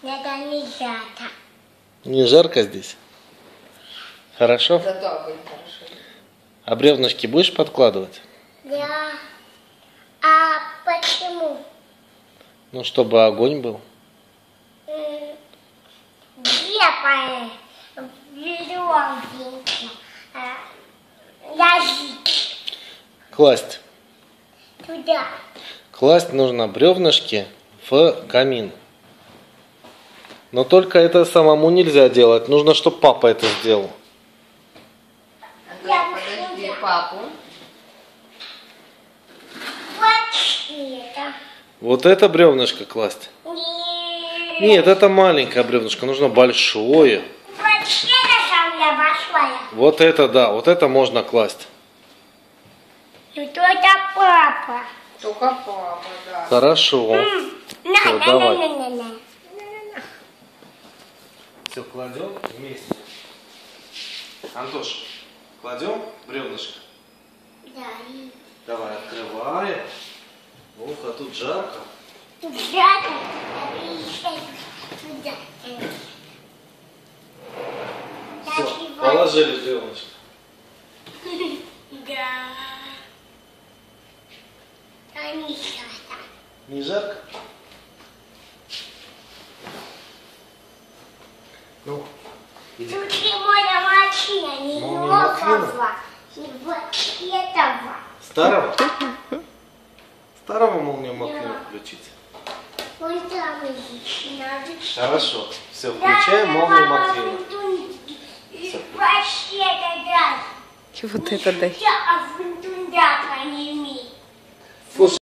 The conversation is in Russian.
Это не жарко. Не жарко здесь? Хорошо? Зато огонь хорошо. А бревнышки будешь подкладывать? Да. А почему? Ну, чтобы огонь был. Где веревки ложить? Класть. Туда. Класть нужно бревнышки в камин. Но только это самому нельзя делать. Нужно, чтобы папа это сделал. Подожди папу. Вот это. Вот это бревнышко класть? Нет, это маленькое бревнышко. Нужно большое. Вот это самое большое. Вот это да, вот это можно класть. Тут это папа. Только папа, да. Хорошо. Всё, давай. На. Все, кладем вместе. Антош, кладем бревнышко? Да. Давай, открываем. Ух, а тут жарко. Тут жарко. Туда. Все, положили бревнышко. Да. А не жарко. Не жарко? Ну, иди. Тут лимонная машина, не Молния нового, не вот этого. Старого? Старого молнию Маквина включить. Вон там еще надо. Хорошо. Все, включаем молнию Маквина. Вообще это да. Вот это дай. А в туда, а не ми. Слушай.